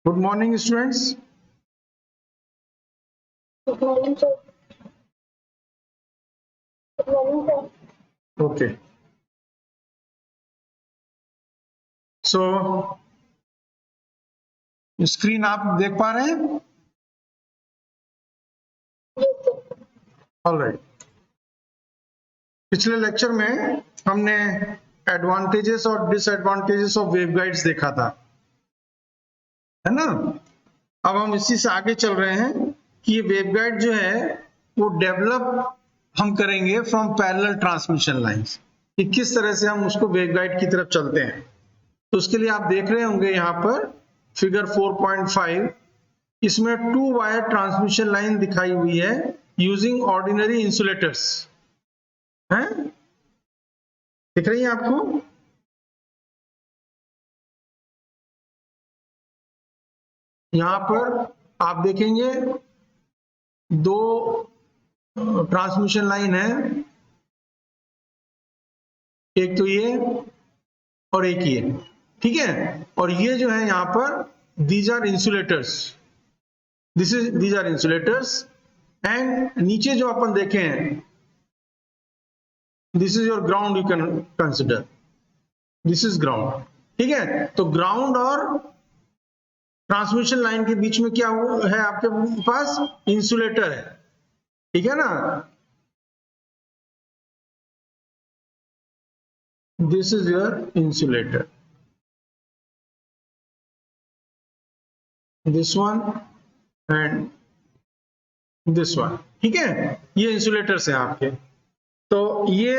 Good morning, students. Good morning, sir. Good morning, sir. Okay. So, screen आप देख पा रहे हैं? Yes, sir. ऑलराइट। पिछले लेक्चर में हमने एडवांटेजेस और डिसएडवांटेजेस ऑफ वेवगाइड्स देखा था, है ना? अब हम इसी से आगे चल रहे हैं कि ये वेवगाइड जो है वो डेवलप हम करेंगे फ्रॉम पैरेलल ट्रांसमिशन लाइंस, कि किस तरह से हम उसको वेवगाइड की तरफ चलते हैं। तो उसके लिए आप देख रहे होंगे यहाँ पर फिगर 4.5, इसमें 2 वायर ट्रांसमिशन लाइन दिखाई हुई है यूजिंग ऑर्डिनरी इंसुलेटर्स, हैं? दिख रही है आपको? यहाँ पर आप देखेंगे 2 ट्रांसमिशन लाइन है, एक तो ये और एक ये, ठीक है? और ये जो है यहाँ पर these are insulators, these are insulators. And नीचे जो अपन देखे हैं, this is your ground, you can consider this is ground, ठीक है? तो ग्राउंड और ट्रांसमिशन लाइन के बीच में क्या है आपके पास? इंसुलेटर है, ठीक है ना? This is your insulator, this one and this one, ठीक है? ये इंसुलेटर्स हैं आपके। तो ये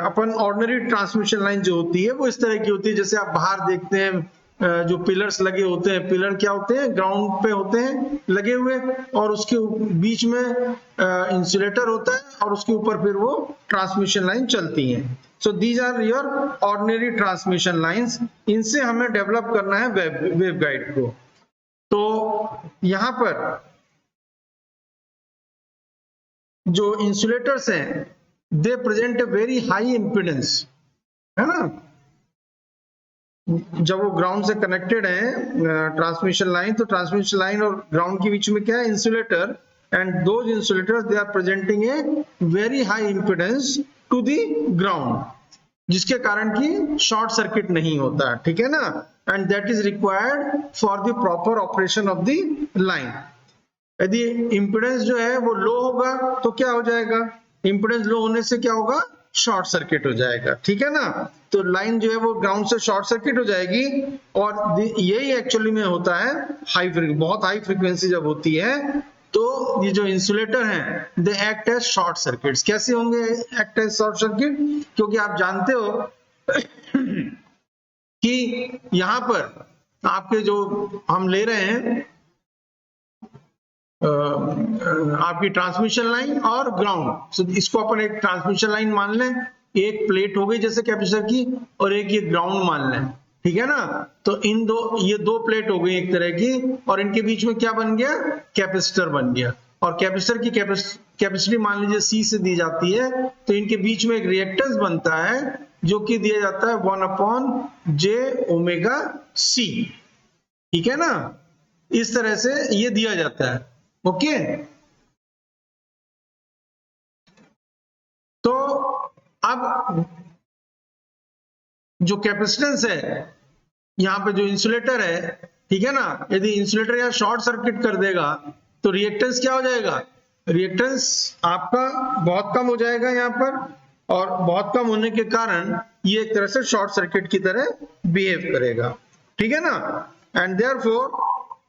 अपन ऑर्डिनरी ट्रांसमिशन लाइन जो होती है वो इस तरह की होती है, जैसे आप बाहर देखते हैं जो पिलर्स लगे होते हैं, पिलर क्या होते हैं? ग्राउंड पे होते हैं लगे हुए, और उसके बीच में इंसुलेटर होता है और उसके ऊपर फिर वो ट्रांसमिशन लाइन चलती है। So these are your ordinary transmission lines, इनसे हमें डेवलप करना है वेवगाइड को। तो यहां पर जो इंसुलेटर्स हैं they present a very high impedance, है ना? जब वो ग्राउंड से कनेक्टेड है ट्रांसमिशन लाइन, तो ट्रांसमिशन लाइन और ग्राउंड के बीच में क्या है? Insulator. And those insulators they are presenting a very high impedance to the ground, जिसके कारण की शॉर्ट सर्किट नहीं होता, ठीक है ना? And that is required for the proper operation of the line. यदि इंपिडेंस जो है वो लो होगा तो क्या हो जाएगा? इंपिडेंस लो होने से क्या होगा? शॉर्ट सर्किट हो जाएगा, ठीक है ना? तो लाइन जो है वो ग्राउंड से शॉर्ट सर्किट हो जाएगी, और यही एक्चुअली में होता है बहुत हाई फ्रीक्वेंसी जब होती है तो ये जो इंसुलेटर हैं they act as short circuits. कैसे होंगे एक्ट एज शॉर्ट सर्किट? क्योंकि आप जानते हो कि यहां पर आपके जो हम ले रहे हैं आपकी ट्रांसमिशन लाइन और ग्राउंड, so, इसको अपन एक ट्रांसमिशन लाइन मान लें, एक प्लेट हो गई जैसे कैपेसिटर की, और एक ये ग्राउंड मान लें, ठीक है ना? तो ये दो प्लेट हो गई एक तरह की, और इनके बीच में क्या बन गया? कैपेसिटर बन गया। और कैपेसिटर की कैपेसिटी मान लीजिए C से दी जाती है, तो इनके बीच में एक रिएक्टेंस बनता है जो कि दिया जाता है 1/j⍵c, ठीक है ना? इस तरह से ये दिया जाता है, ओके? तो अब जो कैपेसिटेंस है, यहां पे जो इंसुलेटर है, ठीक है ना, यदि इंसुलेटर यहां शॉर्ट सर्किट कर देगा तो रिएक्टेंस क्या हो जाएगा? रिएक्टेंस आपका बहुत कम हो जाएगा यहां पर, और बहुत कम होने के कारण ये एक तरह से शॉर्ट सर्किट की तरह बिहेव करेगा, ठीक है ना? एंड देयरफॉर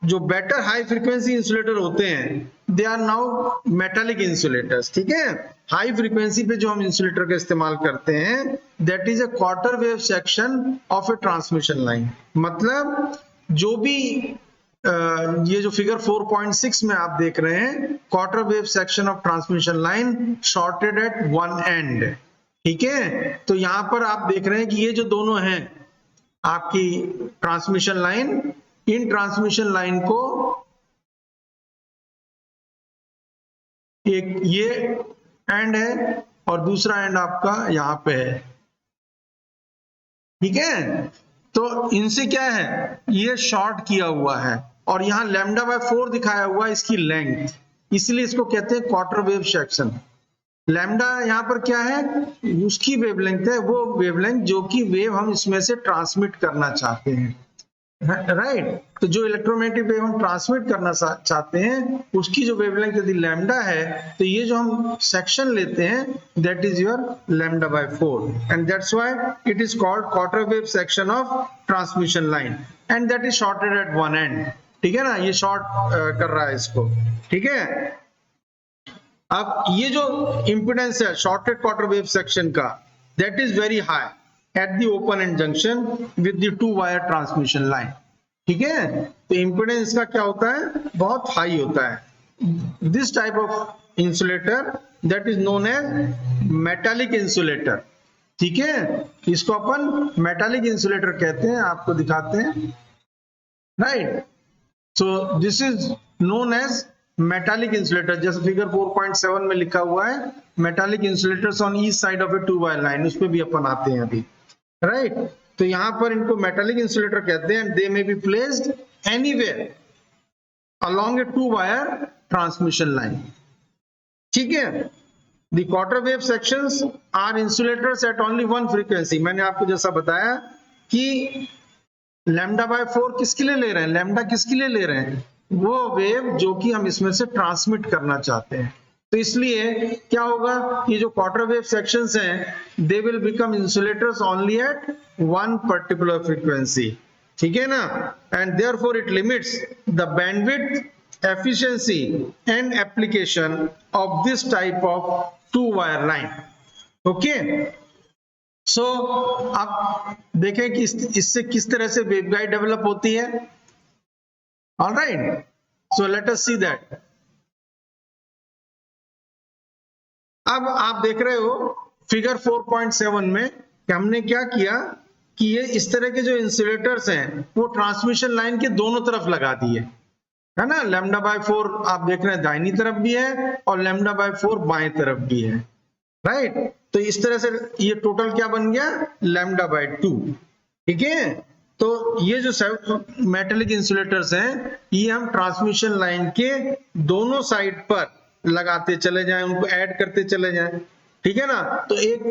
जो बेटर हाई फ्रीक्वेंसी इंसुलेटर होते हैं they are now metallic insulators, ठीक है? हाई फ्रीक्वेंसी पे जो हम इंसुलेटर का इस्तेमाल करते हैं that is a quarter wave section of A transmission line. मतलब जो भी ये जो फिगर 4.6 में आप देख रहे हैं, quarter wave section of transmission line shorted at one end, ठीक है? तो यहां पर आप देख रहे हैं कि ये जो दोनों हैं आपकी ट्रांसमिशन लाइन, इन ट्रांसमिशन लाइन को एक ये एंड है और दूसरा एंड आपका यहां पे है, ठीक है? तो इनसे क्या है, ये शॉर्ट किया हुआ है और यहाँ λ/4 दिखाया हुआ है इसकी लेंथ, इसलिए इसको कहते हैं क्वार्टर वेव सेक्शन। लैम्डा यहाँ पर क्या है, उसकी वेवलेंथ है, वो वेवलेंथ जो कि वेव हम इसमें से ट्रांसमिट करना चाहते हैं, राइट। तो जो इलेक्ट्रोमैग्नेटिक वेव हम ट्रांसमिट करना चाहते हैं उसकी जो वेवलेंथ यदि लैम्डा है, तो ये जो हम सेक्शन लेते हैं that is your λ/4 and that's why it is called quarter wave section of transmission line and that is shorted at one end. ठीक है ना, ये शॉर्ट कर रहा है इसको। ठीक है, अब ये जो इंपिडेंस है शॉर्टेड क्वार्टर वेव सेक्शन का, that is very high at the open and junction with the two wire transmission line. ठीक है, तो इंपिडेंस का क्या होता है, बहुत हाई होता है। This type of insulator that is known as metallic insulator. ठीक है, इसको अपन मेटालिक इंसुलेटर कहते हैं, आपको दिखाते हैं, right. So this is known as metallic insulator, जैसे फिगर 4.7 में लिखा हुआ है metallic insulators on each side of a two wire line, उस पे भी अपन आते हैं अभी, राइट। तो यहां पर इनको मेटालिक इंसुलेटर कहते हैं, they may be placed anywhere along a two wire transmission line. ठीक है, the quarter wave sections are insulators at only one frequency. मैंने आपको जैसा बताया कि λ/4 किसके लिए ले रहे हैं, लैम्डा किसके लिए ले रहे हैं, वो वेव जो कि हम इसमें से ट्रांसमिट करना चाहते हैं। तो इसलिए क्या होगा, ये जो क्वार्टर वेव सेक्शंस हैं they will become insulators only at one particular frequency. ठीक है ना, and therefore it limits the bandwidth, efficiency and application of this type of two wire line. Okay, so अब देखें कि इससे किस तरह से वेवगाइड डेवलप होती है। Alright, so let us see that. अब आप देख रहे हो फिगर 4.7 में कि हमने क्या किया कि ये इस तरह के जो इंसुलेटर्स हैं वो ट्रांसमिशन लाइन के दोनों तरफ लगा दिए, है ना। λ/4 आप देख रहे हैं दाहिनी तरफ भी है और λ/4 बाएं तरफ भी है, राइट। तो इस तरह से ये टोटल क्या बन गया, λ/2। ठीक है, तो ये जो मेटालिक इंसुलेटर्स हैं ये हम ट्रांसमिशन लाइन के दोनों साइड पर लगाते चले जाएं, उनको ऐड करते चले जाएं। ठीक है ना, तो एक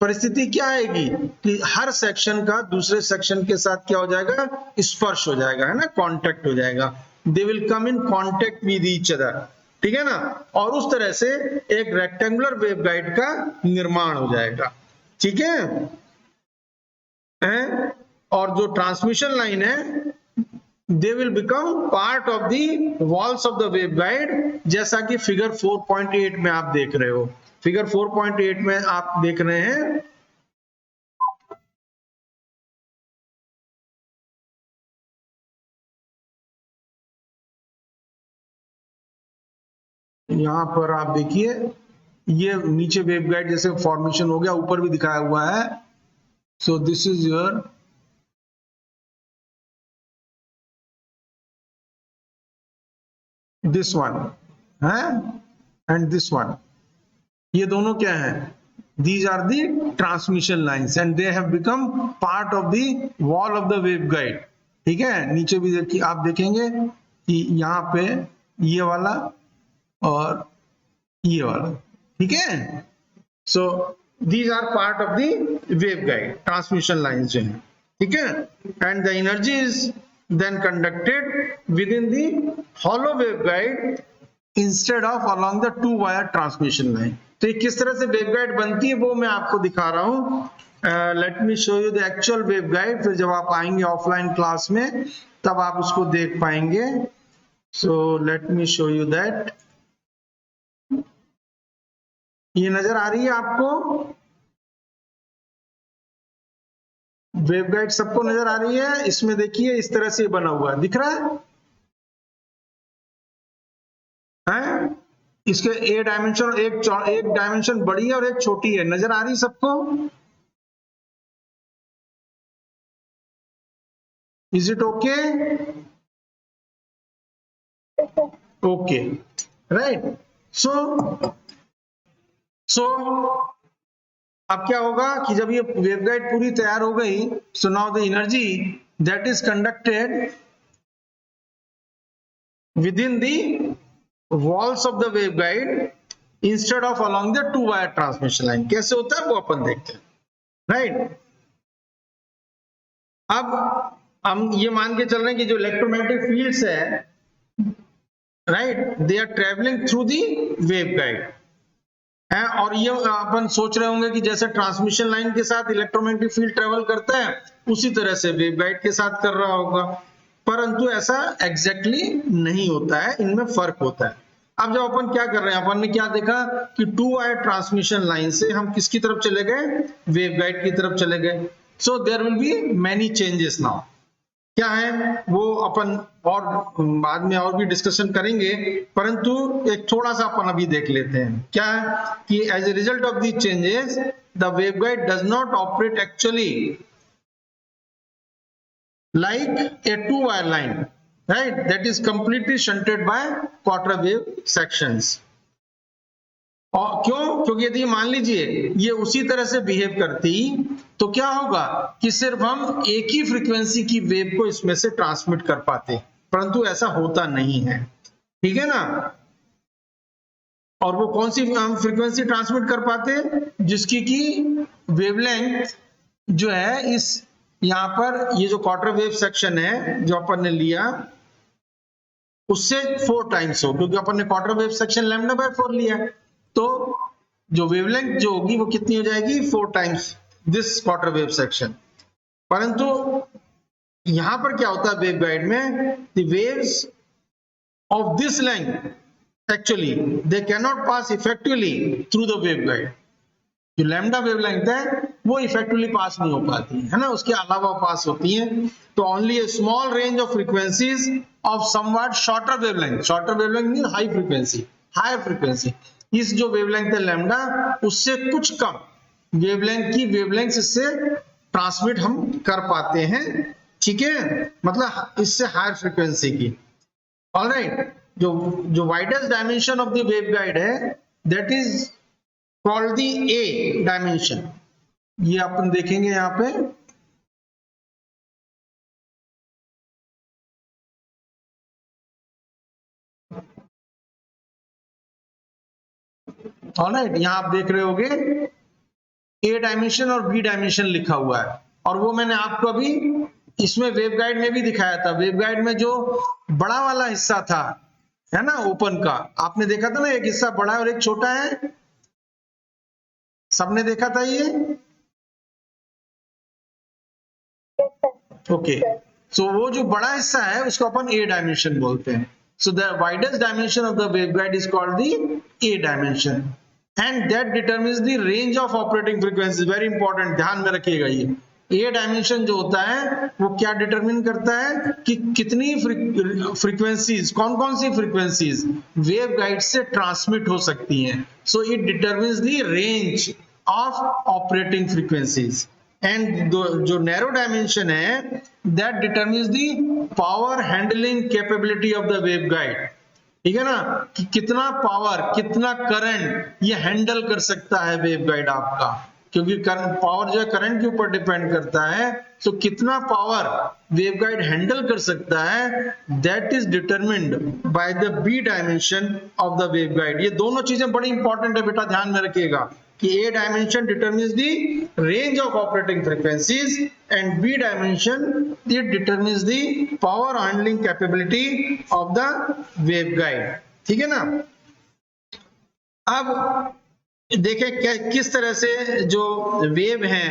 परिस्थिति क्या आएगी कि हर सेक्शन का दूसरे सेक्शन के साथ क्या हो जाएगा, स्पर्श हो जाएगा, है ना, कांटेक्ट हो जाएगा, they will come in contact with each other. ठीक है ना, और उस तरह से एक रेक्टेंगुलर वेवगाइड का निर्माण हो जाएगा। ठीक है, और जो ट्रांसमिशन लाइन है दे will become part of the walls of the waveguide, जैसा कि फिगर 4.8 में आप देख रहे हो। फिगर 4.8 में आप देख रहे हैं यहां पर आप देखिए ये नीचे वेवगाइड जैसे फॉर्मेशन हो गया, ऊपर भी दिखाया हुआ है। सो this is your this one है एंड दिस वन, ये दोनों क्या है, these are the transmission lines and they have become part of the wall of the waveguide। ठीक है, नीचे भी देखिए आप देखेंगे कि यहाँ पे ये वाला और ये वाला, ठीक है। सो these are part of the waveguide, transmission lines जो है, ठीक है। and the energy is then conducted within the hollow waveguide instead of along the two wire transmission line। तो ये किस तरह से वेवगाइड बनती है वो मैं आपको दिखा रहा हूं। Let me show you the actual waveguide, फिर जब आप आएंगे ऑफलाइन क्लास में तब आप उसको देख पाएंगे। So let me show you that. ये नजर आ रही है आपको वेवगाइड, सबको नजर आ रही है। इसमें देखिए इस तरह से बना हुआ है, दिख रहा है? इसके ए डायमेंशन, एक डायमेंशन बड़ी है और एक छोटी है, नजर आ रही सबको? Is it okay? Okay, right. So अब क्या होगा कि जब ये वेवगाइड पूरी तैयार हो गई, so now the energy that is conducted with in the walls of the waveguide instead of along the two wire transmission line. कैसे होता है वो अपन देखते हैं, राइट। अब हम ये मान के चल रहे हैं कि जो इलेक्ट्रोमैग्नेटिक फील्ड्स है, right, they are travelling through the waveguide है, और ये अपन सोच रहे होंगे कि जैसे ट्रांसमिशन लाइन के साथ इलेक्ट्रोमैग्नेटिक फील्ड ट्रेवल करता है उसी तरह से वेवगाइड के साथ कर रहा होगा, परंतु ऐसा एग्जैक्टली नहीं होता है, इनमें फर्क होता है। अब जब अपन क्या कर रहे हैं, अपन ने क्या देखा कि टू वायर ट्रांसमिशन लाइन से हम किसकी तरफ चले गए, वेवगाइड की तरफ चले गए। So there will be many changes now. क्या है वो अपन और बाद में और भी डिस्कशन करेंगे, परंतु एक थोड़ा सा अपन अभी देख लेते हैं। क्या है कि as a result of these changes the waveguide does not operate actually like a two wire line, right, that is completely shunted by quarter wave sections. और क्योंकि यदि मान लीजिए ये उसी तरह से बिहेव करती तो क्या होगा कि सिर्फ हम एक ही फ्रीक्वेंसी की वेव को इसमें से ट्रांसमिट कर पाते, परंतु ऐसा होता नहीं है, ठीक है ना। और वो कौन सी हम फ्रीक्वेंसी ट्रांसमिट कर पाते, जिसकी की वेवलेंथ जो है इस यहां पर ये जो क्वार्टर वेव सेक्शन है जो अपन ने लिया उससे 4 टाइम्स हो, क्योंकि अपन ने क्वार्टर वेव सेक्शन λ/4 लिया है, तो जो वेवलेंथ जो होगी वो कितनी हो जाएगी, 4 times this quarter wave section. परंतु यहां पर क्या होता है वेवगाइड में, the waves of this length actually they can not pass effectively through the waveguide. जो लैम्डा वेवलेंथ है वो इफेक्टिवली पास नहीं हो पाती है ना, उसके अलावा पास होती है। तो only a small range of frequencies of somewhat shorter wavelength, shorter wavelength mean high frequency, higher frequency, इस जो वेवलेंथ है लैम्डा उससे कुछ कम वेवलेंथ की वेवलेंथ इससे ट्रांसमिट हम कर पाते हैं, ठीक है, मतलब इससे हायर फ्रीक्वेंसी की। ऑलराइट, जो widest dimension of the waveguide है that is called the A dimension. ये अपन देखेंगे यहां पे, ऑलराइट, यहां आप देख रहे होगे ए डायमेंशन और बी डायमेंशन लिखा हुआ है, और वो मैंने आपको अभी इसमें वेवगाइड में भी दिखाया था। वेवगाइड में जो बड़ा वाला हिस्सा था है ना ओपन का, आपने देखा था ना, एक हिस्सा बड़ा है और एक छोटा है, सबने देखा था ये, ओके। सो वो जो बड़ा हिस्सा है उसको अपन ए डायमेंशन बोलते हैं। So the widest dimension of the waveguide is called the A dimension and that determines the range of operating frequency. Very important, ध्यान में रखिएगा। ये ए डायमेंशन जो होता है वो क्या डिटरमिन करता है कि कितनी फ्रीक्वेंसीज, कौन कौन सी फ्रीक्वेंसीज वेवगाइड से ट्रांसमिट हो सकती हैं। So it determines the range of operating frequencies. And जो नैरो डायमेंशन है that determines the power handling capability of the waveguide, ठीक है ना, कि कितना पावर, कितना करंट ये हैंडल कर सकता है वेवगाइड आपका, क्योंकि पावर जो है करंट के ऊपर डिपेंड करता है। सो कितना पावर वेवगाइड हैंडल कर सकता है that is determined by the B dimension of the waveguide. ये दोनों चीजें बड़ी इंपॉर्टेंट है बेटा, ध्यान में रखिएगा कि A dimension determines the range of operating frequencies and B dimension it determines the power handling capability of the waveguide, ठीक है ना। अब देखें किस तरह से जो वेव है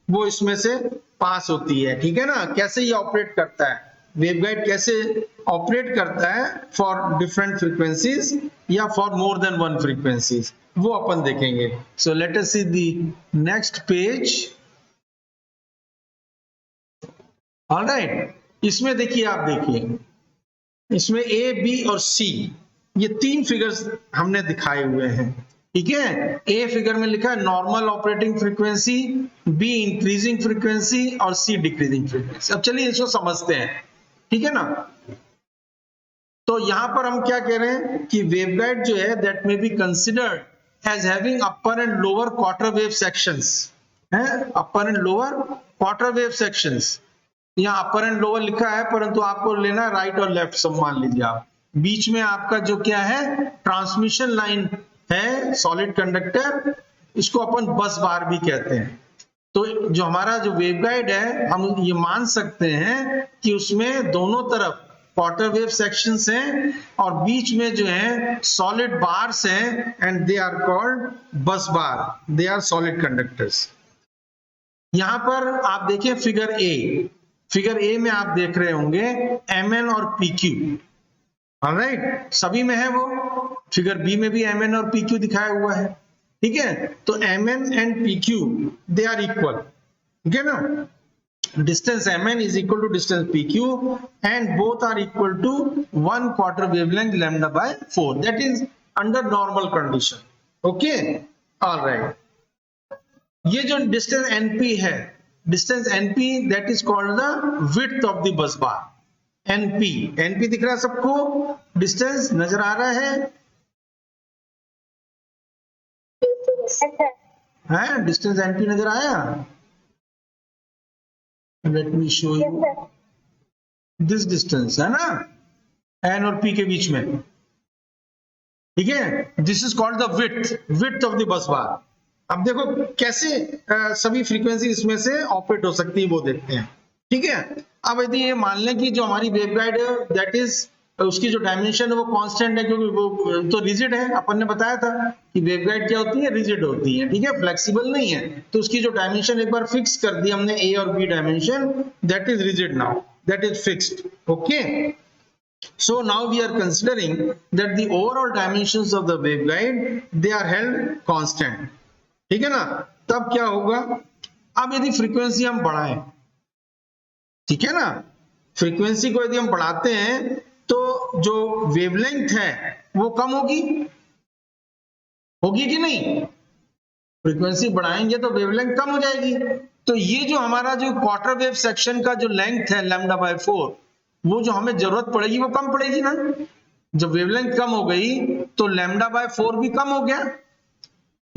वो इसमें से पास होती है, ठीक है ना, कैसे ये ऑपरेट करता है, वेवगाइड कैसे ऑपरेट करता है फॉर डिफरेंट फ्रीक्वेंसीज या for more than one frequencies, वो अपन देखेंगे। So let us see the next page. Alright, इसमें देखिए, आप देखिए इसमें ए, बी और सी ये 3 फिगर्स हमने दिखाए हुए हैं, ठीक है। ए फिगर में लिखा है normal operating frequency, be increasing frequency और सी डिक्रीजिंग फ्रीक्वेंसी। अब चलिए इसको समझते हैं, ठीक है ना। तो यहां पर हम क्या कह रहे हैं कि वेवगाइड जो है that may be considered as having upper and lower quarter wave sections है, upper and lower quarter wave sections। यहाँ अपर एंड लोअर लिखा है, परंतु आपको लेना राइट और लेफ्ट सब मान लीजिए आप। बीच में आपका जो क्या है ट्रांसमिशन लाइन है, सॉलिड कंडक्टर, इसको अपन बस बार भी कहते हैं। तो जो हमारा जो वेवगाइड है हम ये मान सकते हैं कि उसमें दोनों तरफ क्वार्टर वेव सेक्शंस हैं और बीच में जो है सॉलिड बार्स हैं, एंड दे आर कॉल्ड बस बार, दे आर सॉलिड कंडक्टर्स। यहां पर आप देखें फिगर ए, फिगर ए में आप देख रहे होंगे Mn और PQ, ऑलराइट, सभी में है वो। फिगर बी में भी Mn और PQ दिखाया हुआ है, ठीक है। तो Mn and PQ they are equal, ठीक है ना। Distance Mn is equal to distance PQ and both are equal to 1 quarter wavelength lambda by 4, that is under normal condition, okay, all right। ये जो डिस्टेंस NP है, distance NP that is called the width of the bus bar, NP दिख रहा है सबको, distance नजर आ रहा है, डिस्टेंस NP नजर आया। Let me show you this distance, है ना, N और P के बीच में, ठीक है। This is called the width of the bus bar. अब देखो कैसे सभी फ्रीक्वेंसी इसमें से ऑपरेट हो सकती है वो देखते हैं, ठीक है। अब यदि ये मान लें कि जो हमारी वेवगाइड है दैट इज, उसकी जो डायमेंशन है वो कांस्टेंट है, क्योंकि वो तो रिजिड है, अपन ने बताया था कि वेवगाइड क्या होती है, रिजिड होती है, ठीक है, फ्लेक्सिबल नहीं है। तो उसकी जो डायमेंशन एक बार फिक्स कर दी हमने ए और B dimension, that is rigid now, that is fixed, okay. So now we are considering that the overall dimensions of the waveguide they are held constant, ठीक है ना। तब क्या होगा, अब यदि फ्रीक्वेंसी हम बढ़ाएं, ठीक है ना, फ्रीक्वेंसी को यदि हम बढ़ाते हैं तो जो वेवलेंथ है वो कम होगी, होगी कि नहीं। फ्रीक्वेंसी बढ़ाएंगे तो वेवलेंथ कम हो जाएगी। तो ये जो हमारा जो क्वार्टर वेव सेक्शन का जो लेंथ है लैम्डा बाय 4, वो जो हमें जरूरत पड़ेगी वो कम पड़ेगी ना। जब वेवलेंथ कम हो गई तो लैम्डा बाय 4 भी कम हो गया,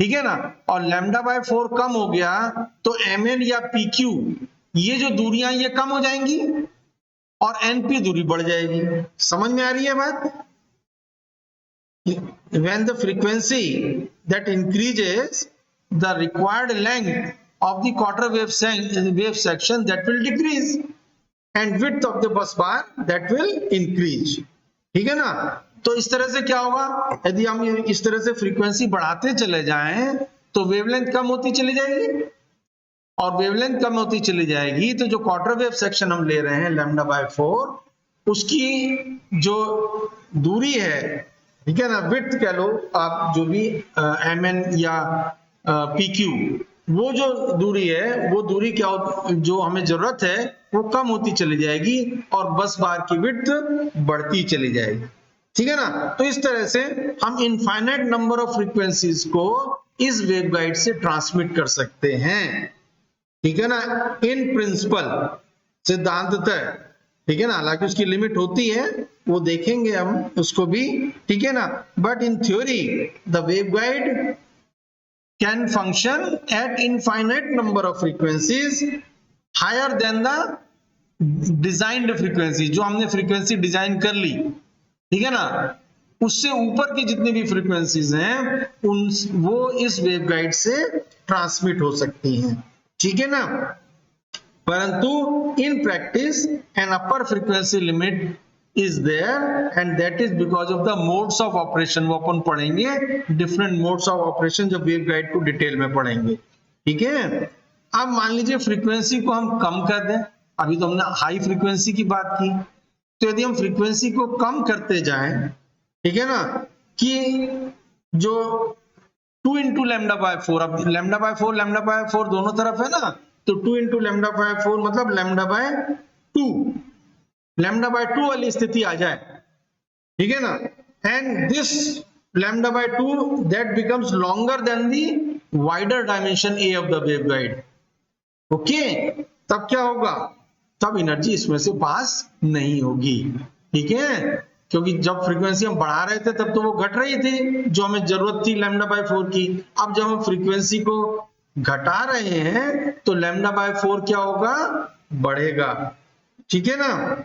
ठीक है ना। और लैम्डा बाय 4 कम हो गया तो Mn या PQ ये जो दूरियां ये कम हो जाएंगी और NP दूरी बढ़ जाएगी। समझ में आ रही है बात। When the frequency that increases, the required length of the quarter wave section that will decrease and width of the bus bar that will increase, ठीक है ना। तो इस तरह से क्या होगा, यदि हम इस तरह से फ्रीक्वेंसी बढ़ाते चले जाएं तो वेवलेंथ कम होती चली जाएगी, और वेवलेंथ कम होती चली जाएगी तो जो क्वार्टर वेव सेक्शन हम ले रहे हैं लैम्डा बाय 4, उसकी जो दूरी है, ठीक है ना, विड्थ कह लो आप, जो भी Mn या PQ, वो जो दूरी है वो दूरी क्या जो हमें जरूरत है वो कम होती चली जाएगी और बस बार की विड्थ बढ़ती चली जाएगी, ठीक है ना। तो इस तरह से हम इनफाइनाइट नंबर ऑफ फ्रीक्वेंसीज को इस वेवगाइड से ट्रांसमिट कर सकते हैं, ठीक है ना, इन प्रिंसिपल, सिद्धांततः, ठीक है ना। हालांकि उसकी लिमिट होती है, वो देखेंगे हम उसको भी, ठीक है ना। But in theory the waveguide can function at infinite number of frequencies higher than the designed frequency, जो हमने फ्रीक्वेंसी डिजाइन कर ली, ठीक है ना, उससे ऊपर की जितनी भी फ्रीक्वेंसीज हैं उन वो इस वेवगाइड से ट्रांसमिट हो सकती हैं, ठीक है ना। परंतु in practice an upper frequency limit is there and that is because of the modes of operation, वो अपन पढ़ेंगे different modes of operation जब वेवगाइड को डिटेल में पढ़ेंगे, ठीक है। अब मान लीजिए फ्रीक्वेंसी को हम कम कर दें, अभी तो हमने हाई फ्रीक्वेंसी की बात की, तो यदि हम फ्रीक्वेंसी को कम करते जाएं, ठीक है ना, कि जो 2 इंटू लैम्डा बाय 4, अब लैम्डा बाय 4 दोनों तरफ है ना, तो 2 इंटू लैम्डा बाय 4 मतलब लैम्डा बाय 2, लैम्डा बाय 2 वाली स्थिति आ जाए, ठीक है ना। And this lambda by 2 that becomes longer than the wider dimension A of the waveguide, okay. तब क्या होगा, तब एनर्जी इसमें से पास नहीं होगी, ठीक है। क्योंकि जब फ्रीक्वेंसी हम बढ़ा रहे थे तब तो वो घट रही थी, जो हमें जरूरत थी λ/4 की। अब जब हम फ्रीक्वेंसी को घटा रहे हैं तो λ/4 क्या होगा, बढ़ेगा। ठीक है ना,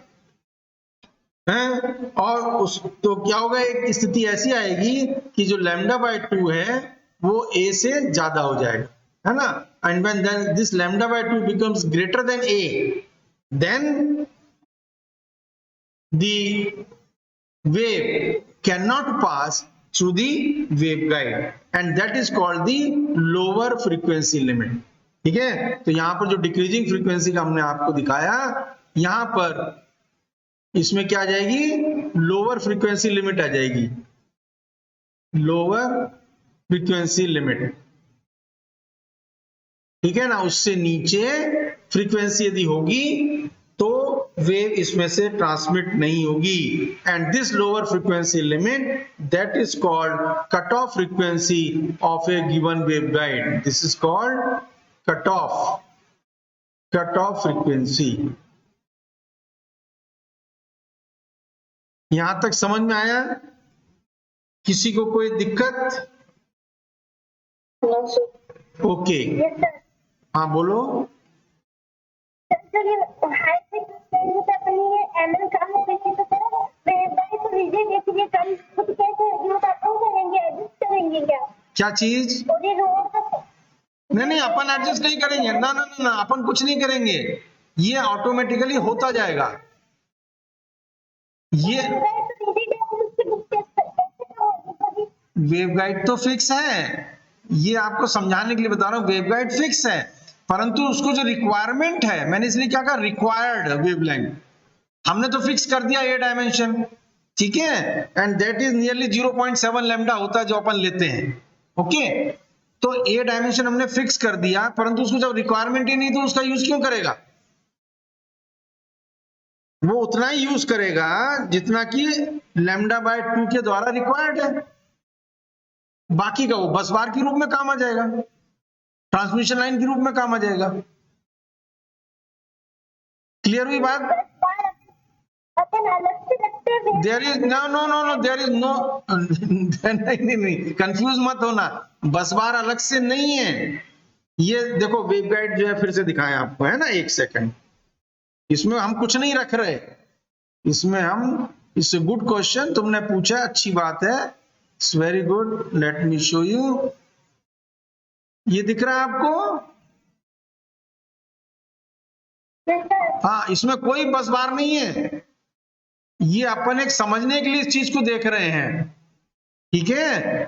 है। और उस तो क्या होगा, एक स्थिति ऐसी आएगी कि जो λ/2 है वो a से ज्यादा हो जाएगा, है ना। And when this λ/2 becomes greater than a, then the wave cannot pass through the waveguide and that is called the lower frequency limit। ठीक है, तो यहां पर जो डिक्रीजिंग फ्रीक्वेंसी का हमने आपको दिखाया, यहां पर इसमें क्या आ जाएगी, लोअर फ्रीक्वेंसी लिमिट आ जाएगी, लोअर फ्रीक्वेंसी लिमिट। ठीक है ना, उससे नीचे फ्रीक्वेंसी यदि होगी तो वेव इसमें से ट्रांसमिट नहीं होगी। And this lower frequency limit that is called cut off frequency of a given waveguide. This is called cut off frequency. यहां तक समझ में आया? किसी को कोई दिक्कत? No sir. Okay, yes sir. हाँ बोलो। सर ये हाई फ्रीक्वेंसी पे अपनी ये एमएल कम हो गई है तो सर वेवगाइड तो लीजिए देखिए कम, तो कैसे कम करेंगे, एडजस्ट करेंगे क्या चीज? और ये रोड का? नहीं अपन एडजस्ट नहीं करेंगे, ना ना ना ना, अपन कुछ नहीं करेंगे, ये ऑटोमेटिकली होता जाएगा। ये वेवगाइड तो फिक्स है, ये आपको समझाने के लिए बता रहा हूं, वेवगाइड फिक्स है, परंतु उसको जो रिक्वायरमेंट है, मैंने इसलिए क्या कहा, रिक्वायर्ड वेवलेंथ हमने तो फिक्स कर दिया ए डायमेंशन। ठीक है, and that is nearly 0.7 lambda होता है जो अपन लेते हैं। ओके, तो ए डायमेंशन हमने फिक्स कर दिया, परंतु उसको जब रिक्वायरमेंट ही नहीं तो उसका यूज क्यों करेगा? वो उतना ही यूज करेगा जितना कि λ/2 के द्वारा रिक्वायर्ड है, बाकी का वो बस बार के रूप में काम आ जाएगा, ट्रांसमिशन लाइन के रूप में काम आ जाएगा। क्लियर हुई बात? अपन अलग से रखते हैं। There is no there is no नहीं, कंफ्यूज मत होना, बस बार अलग से नहीं है। ये देखो वेवगाइड जो है, फिर से दिखाएं आपको, है ना, एक सेकंड, इसमें हम कुछ नहीं रख रहे, इसमें हम, इट्स ए गुड क्वेश्चन तुमने पूछा, अच्छी बात है, it's very good, let me show you. ये दिख रहा है आपको? हाँ, इसमें कोई बस बार नहीं है, ये अपन एक समझने के लिए इस चीज को देख रहे हैं। ठीक है,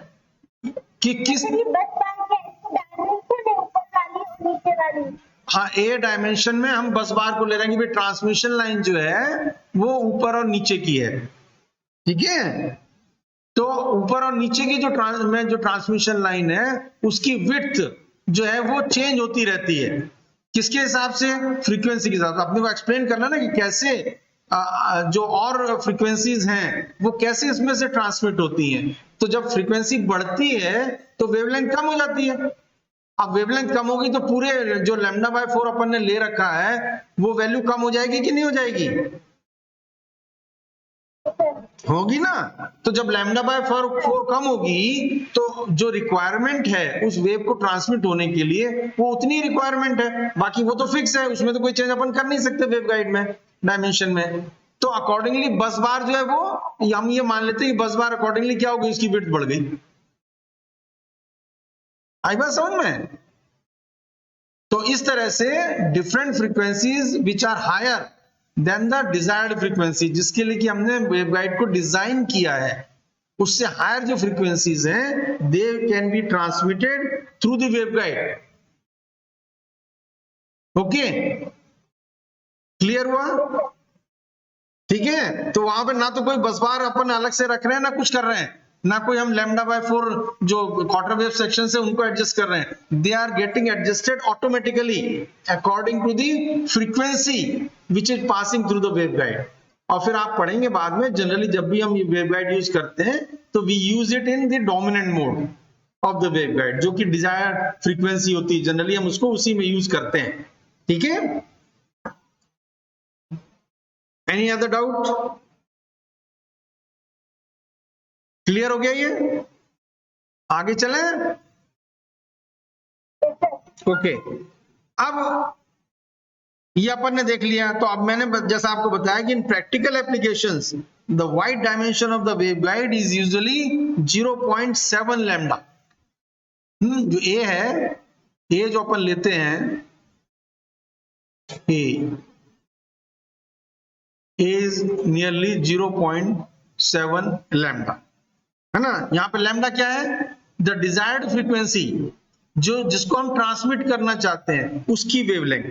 कि किस, बस बार के डायमेंशन है, ऊपर वाली और नीचे वाली। हाँ, ए डायमेंशन में हम बस बार को ले रहे हैं कि भाई ट्रांसमिशन लाइन जो है वो ऊपर और नीचे की है। ठीक है, तो ऊपर और नीचे की जो ट्रांसमिशन लाइन है उसकी विड्थ जो है वो चेंज होती रहती है, किसके हिसाब से? फ्रीक्वेंसी के हिसाब से। अपने को एक्सप्लेन करना ना कि कैसे जो और फ्रीक्वेंसीज हैं वो कैसे इसमें से ट्रांसमिट होती हैं। तो जब फ्रीक्वेंसी बढ़ती है तो वेवलेंथ कम हो जाती है। अब वेवलेंथ कम होगी तो पूरे जो λ/4 अपन ने ले रखा है वो वैल्यू कम हो जाएगी कि नहीं हो जाएगी? होगी ना। तो जब λ/4 कम होगी तो जो रिक्वायरमेंट है उस वेव को ट्रांसमिट होने के लिए वो उतनी रिक्वायरमेंट है, बाकी वो तो फिक्स है, उसमें तो कोई चेंज अपन कर नहीं सकते वेवगाइड में, डायमेंशन में। तो अकॉर्डिंगली बस बार जो है वो, हम ये मान लेते हैं कि बस बार अकॉर्डिंगली क्या होगी, उसकी विड्थ बढ़ गई। आई बात समझ में? तो इस तरह से different frequencies which are higher than the desired frequency, जिसके लिए कि हमने वेवगाइड को डिजाइन किया है, उससे हायर जो फ्रीक्वेंसीज हैं they can be transmitted through the waveguide. Okay, clear हुआ? ठीक है, तो वहां पे ना तो कोई बस बार अपन अलग से रख रहे हैं, ना कुछ कर रहे हैं, ना कोई हम λ/4 जो क्वार्टर वेव सेक्शन से उनको एडजस्ट कर रहे हैं, they are getting adjusted automatically according to the frequency which is passing through the waveguide. और फिर आप पढ़ेंगे बाद में, जनरली जब भी हम वेवगाइड यूज करते हैं तो we use it in the dominant mode of the waveguide, जो कि डिजायर्ड फ्रीक्वेंसी होती है, जनरली हम उसको उसी में यूज करते हैं। ठीक है, एनी अदर डाउट? क्लियर हो गया ये? आगे चले? ओके, अब ये अपन ने देख लिया। तो अब मैंने जैसा आपको बताया कि इन practical applications the wide dimension of the waveguide is usually 0.7 lambda. जो ए है, ए जो अपन लेते हैं, ए इज नियरली 0.7 लैम्डा, है ना। यहां पे लैम्डा क्या है? द डिजायर्ड फ्रीक्वेंसी, जो जिसको हम ट्रांसमिट करना चाहते हैं उसकी वेवलेंथ,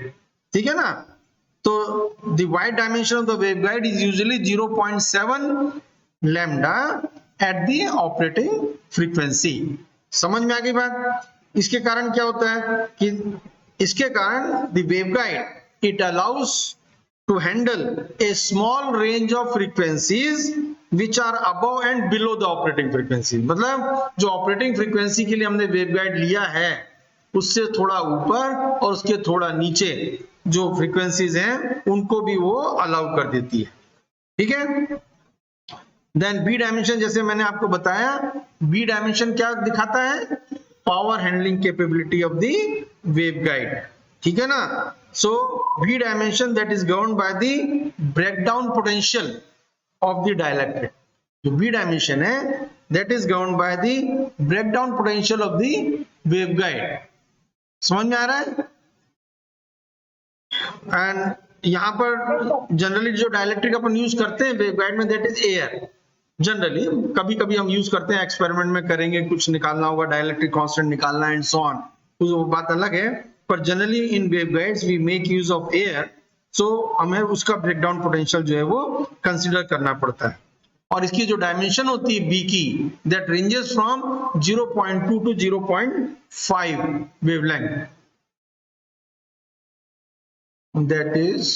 ठीक है ना। तो the wide dimension of the waveguide is usually 0.7 lambda at the operating frequency. समझ में आ गई बात? इसके कारण क्या होता है कि इसके कारण the waveguide it allows to handle a small range of frequencies which are above and below the operating frequency। मतलब जो ऑपरेटिंग फ्रीक्वेंसी के लिए हमने वेवगाइड लिया है उससे थोड़ा ऊपर और उसके थोड़ा नीचे जो फ्रीक्वेंसीज हैं उनको भी वो अलाउ कर देती है, ठीक है। देन बी डायमेंशन, जैसे मैंने आपको बताया, बी डायमेंशन क्या दिखाता है? Power handling capability of the waveguide, ठीक है ना। So B dimension that is governed by the breakdown potential of the dielectric. जो बी डायमेंशन है that is governed by the breakdown potential of the waveguide. समझ में आ रहा है? And यहां पर जनरली जो डाइलेक्ट्रिक अपन यूज करते हैं वेवगाइड में दैट इज एयर। जनरली कभी कभी हम यूज करते हैं, एक्सपेरिमेंट में करेंगे, कुछ निकालना होगा, डाइलेक्ट्रिक कांस्टेंट निकालना एंड सो ऑन, वो बात अलग है। पर generally in waveguides we make use of air, so हमें उसका ब्रेकडाउन पोटेंशियल जो है वो कंसीडर करना पड़ता है। और इसकी जो डायमेंशन होती है बी की, that ranges from 0.2 to 0.5 wavelength, that is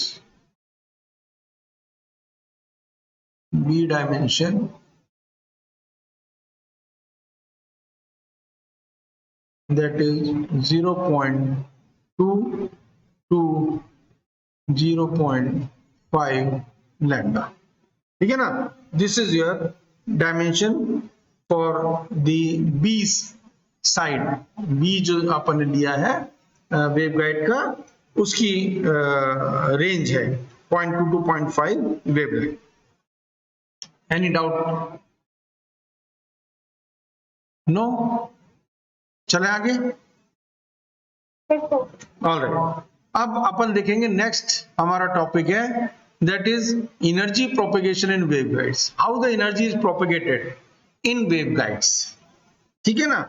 B dimension that is 0.2 to 0.5 lambda, ठीक है ना। This is your dimension for the B side. B जो अपन ने लिया है वेवगाइड का, उसकी रेंज है 0.2 to 0.5 wavelength. Any doubt? No? चले आगे। ऑलराइट, अब अपन देखेंगे नेक्स्ट हमारा टॉपिक है that is energy propagation in waveguides. How the energy is propagated in waveguides, ठीक है ना।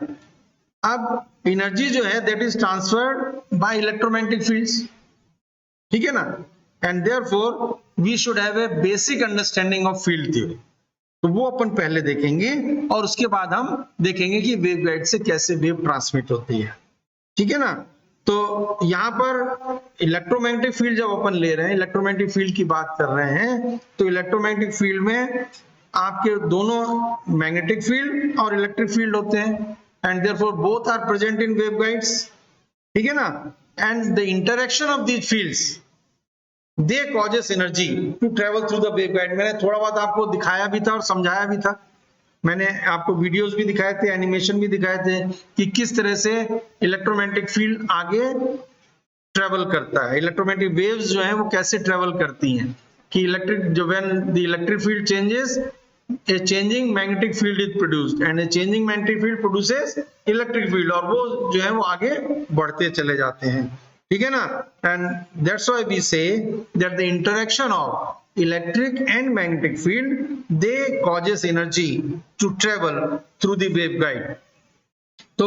अब एनर्जी जो है that is transferred by electromagnetic fields, ठीक है ना। And therefore we should have a basic understanding of field theory. तो वो अपन पहले देखेंगे और उसके बाद हम देखेंगे कि वेवगाइड से कैसे वेव ट्रांसमिट होती है, ठीक है ना। तो यहां पर इलेक्ट्रोमैग्नेटिक फील्ड जब अपन ले रहे हैं, इलेक्ट्रोमैग्नेटिक फील्ड की बात कर रहे हैं, तो इलेक्ट्रोमैग्नेटिक फील्ड में आपके दोनों मैग्नेटिक फील्ड और इलेक्ट्रिक फील्ड होते हैं, and therefore both are present in waveguides, ठीक है ना। And the interaction of these fields they causes energy to travel through the waveguide. मैंने थोड़ा बहुत आपको दिखाया भी था और समझाया भी था, मैंने आपको वीडियोस भी दिखाए थे, एनिमेशन भी दिखाए थे कि किस तरह से इलेक्ट्रोमैग्नेटिक फील्ड आगे ट्रेवल करता है, इलेक्ट्रोमैग्नेटिक वेव्स जो हैं वो कैसे ट्रेवल करती हैं, कि इलेक्ट्रिक जो when the electric field changes a changing magnetic field is produced and a changing magnetic field produces electric field, और वो जो है वो आगे बढ़ते चले जाते हैं, ठीक है ना। and that's why we say that the interaction of electric and magnetic field they causes energy to travel through the waveguide। तो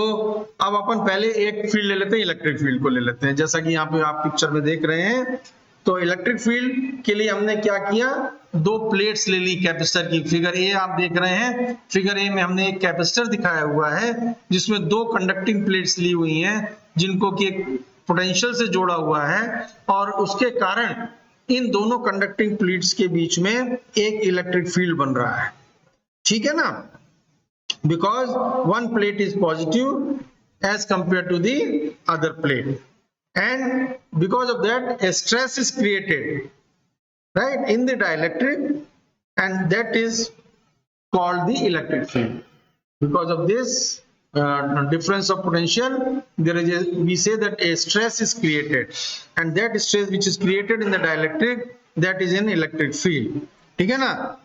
अब अपन पहले एक फील्ड ले लेते हैं, इलेक्ट्रिक फील्ड को ले लेते हैं, जैसा कि यहाँ पे आप पिक्चर में देख रहे हैं। तो इलेक्ट्रिक फील्ड के लिए हमने क्या किया, दो प्लेट्स ले ली कैपेसिटर की। फिगर ए आप देख रहे हैं, फिगर ए में हमने एक कैपेसिटर दिखाया हुआ है जिसमें दो कंडक्टिंग प्लेट्स ली हुई हैं जिनको कि एक पोटेंशियल से जोड़ा हुआ है, और उसके कारण इन दोनों कंडक्टिंग प्लेट्स के बीच में एक इलेक्ट्रिक फील्ड बन रहा है, ठीक है ना। Because one plate is positive as compared to the other plate, and because of that a stress is created right in the dielectric, and that is called the electric field. Because of this difference of potential, there is we say that a stress is created, and that stress which is created in the dielectric, that is an electric field. ठीक है ना?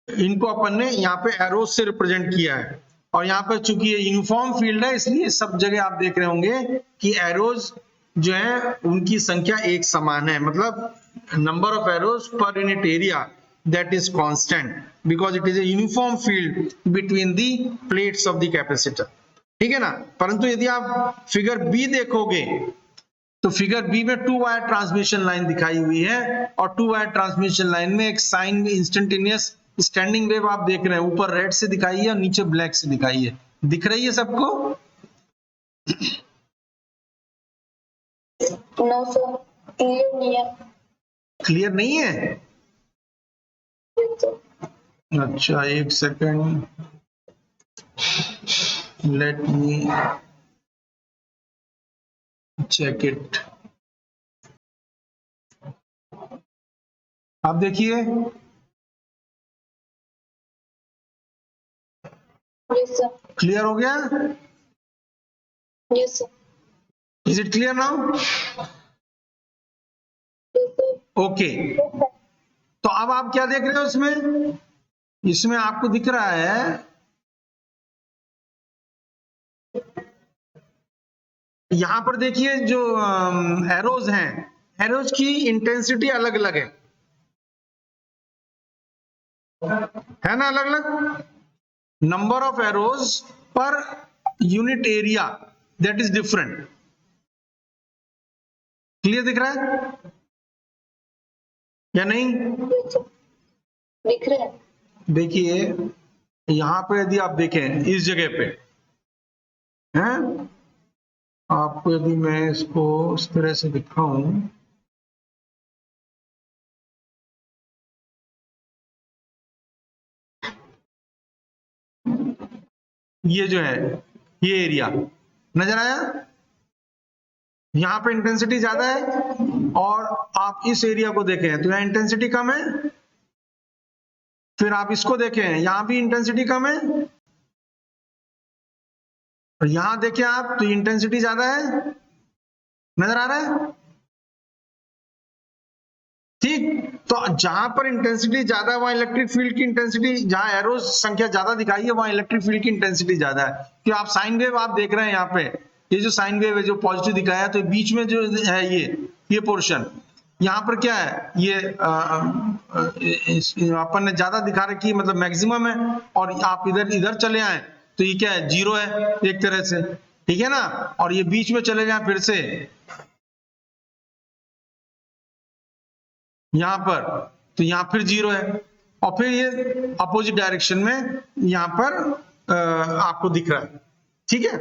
इनको अपन ने यहाँ पे arrows से represent किया है, और यहाँ पर चूंकि ये यूनिफॉर्म फील्ड है, इसलिए सब जगह आप देख रहे होंगे कि एरोज जो है उनकी संख्या एक समान है, मतलब number of arrows per unit area that is constant because it is a uniform field between the plates of the capacitor. ठीक है ना? परंतु यदि आप फिगर बी देखोगे तो फिगर बी में 2 वायर ट्रांसमिशन लाइन दिखाई हुई है, और 2 वायर ट्रांसमिशन लाइन में एक साइन इंस्टेंटेनियस स्टैंडिंग वेव आप देख रहे हैं, ऊपर रेड से दिखाई है और नीचे ब्लैक से दिखाई है। दिख रही है सबको? नो सर, क्लियर नहीं है। क्लियर नहीं है? अच्छा, एक second, let me check it. आप देखिए, यस सर। क्लियर हो गया? Yes sir. Is it clear now? Okay, तो अब आप क्या देख रहे हो इसमें? इसमें आपको दिख रहा है, यहां पर देखिए जो एरोज हैं, एरोज की इंटेंसिटी अलग अलग है ना? अलग अलग number of arrows per unit area, that is different. Clear दिख रहा है या नहीं? दिख रहा है। देखिए यहां पे यदि आप देखें इस जगह पे हैं, आपको यदि मैं इसको इस तरह से दिखाऊं, ये जो है ये एरिया नजर आया, यहां पे इंटेंसिटी ज्यादा है, और आप इस एरिया को देखें तो यहां इंटेंसिटी कम है। फिर आप इसको देखें, यहां भी इंटेंसिटी कम है, और यहां देखें आप तो इंटेंसिटी ज्यादा है। नजर आ रहा है? ठीक, तो जहां पर इंटेंसिटी ज्यादा है वहां इलेक्ट्रिक फील्ड की इंटेंसिटी, जहां एरोज संख्या ज्यादा दिखाई है वहां इलेक्ट्रिक फील्ड की इंटेंसिटी ज्यादा है। कि आप साइन वेव आप देख रहे हैं, यहाँ पे ये जो साइन वेव है जो पॉजिटिव दिखाया है, तो बीच में जो है ये पोर्शन, यहाँ पर क्या है, ये अपन ने ज्यादा दिखा रखी है, मतलब मैक्सिमम है, और आप इधर चले आए तो ये क्या है, जीरो है एक तरह से। ठीक है ना? और ये बीच में चले जाए फिर से यहां पर, तो यहां फिर जीरो है, और फिर ये अपोजिट डायरेक्शन में यहां पर आपको दिख रहा है। ठीक है?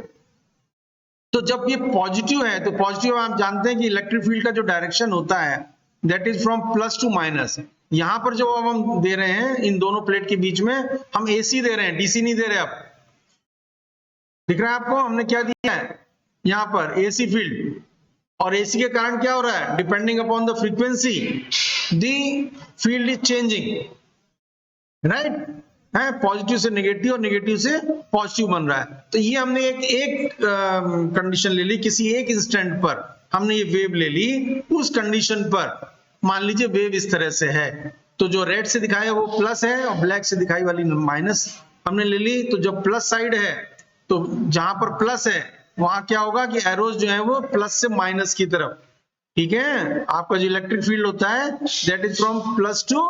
तो जब ये पॉजिटिव है, तो पॉजिटिव आप जानते हैं कि इलेक्ट्रिक फील्ड का जो डायरेक्शन होता है that is from plus two minus. यहां पर जो अब हम दे रहे हैं इन दोनों प्लेट के बीच में, हम एसी दे रहे हैं, डीसी नहीं दे रहे। अब दिख रहा है आपको हमने क्या दिया है यहां पर? AC field. और एसी के कारण क्या हो रहा है? Depending upon the frequency the field is changing, right है? पॉजिटिव से नेगेटिव और नेगेटिव से पॉजिटिव बन रहा है। तो ये हमने एक कंडीशन ले ली, किसी एक इंस्टेंट पर हमने ये वेव ले ली। उस कंडीशन पर मान लीजिए वेव इस तरह से है, तो जो रेड से दिखाया वो प्लस है और ब्लैक से दिखाई वाली माइनस हमने ले ली। तो जब प्लस साइड है, तो जहां पर प्लस है वहां क्या होगा कि एरोज जो है वो प्लस से माइनस की तरफ। ठीक है? आपका जो इलेक्ट्रिक फील्ड होता है that is from plus two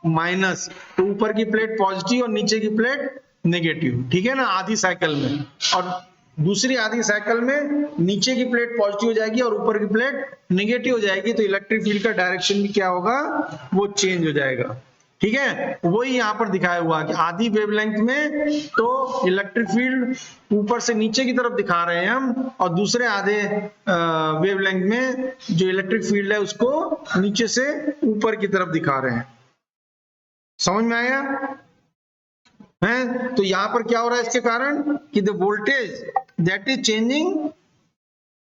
minus, तो ऊपर की प्लेट पॉजिटिव और नीचे की प्लेट नेगेटिव। ठीक है ना? आधी साइकिल में, और दूसरी आधी साइकिल में नीचे की प्लेट पॉजिटिव हो जाएगी और ऊपर की प्लेट नेगेटिव हो जाएगी, तो इलेक्ट्रिक फील्ड का डायरेक्शन भी क्या होगा, वो चेंज हो जाएगा। ठीक है? वही यहां पर दिखाया हुआ कि आधी वेवलेंथ में तो इलेक्ट्रिक फील्ड ऊपर से नीचे की तरफ दिखा रहे हैं हम, और दूसरे आधे वेवलेंथ में जो इलेक्ट्रिक फील्ड है उसको नीचे से ऊपर की तरफ दिखा रहे हैं। समझ में आया है? तो यहां पर क्या हो रहा है इसके कारण कि the voltage that is changing,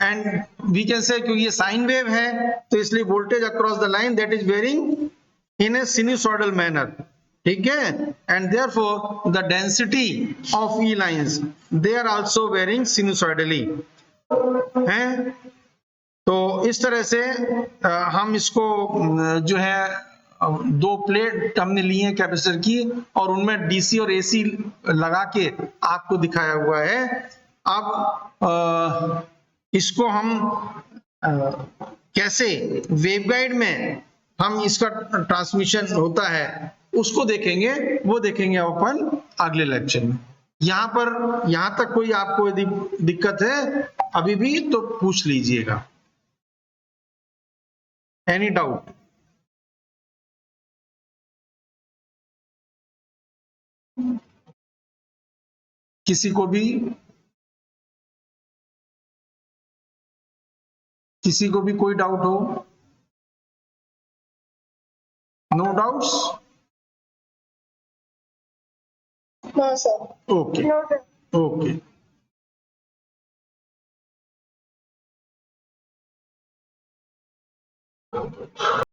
and we can say क्योंकि ये साइन वेव है तो इसलिए voltage across the line that is varying in a sinusoidal manner, ठीक है, and therefore the density of E lines they are also varying sinusoidally हैं। तो इस तरह से हम इसको जो है दो प्लेट हमने ली है कैपेसिटर की और उनमें डीसी और एसी लगा के आपको दिखाया हुआ है। अब इसको हम कैसे वेवगाइड में हम इसका ट्रांसमिशन होता है उसको देखेंगे, वो देखेंगे अपन अगले लेक्चर में। यहां तक कोई आपको यदि दिक्कत है अभी भी तो पूछ लीजिएगा। Any doubt? किसी को भी कोई डाउट हो? No doubts? No sir. Okay no sir. Okay.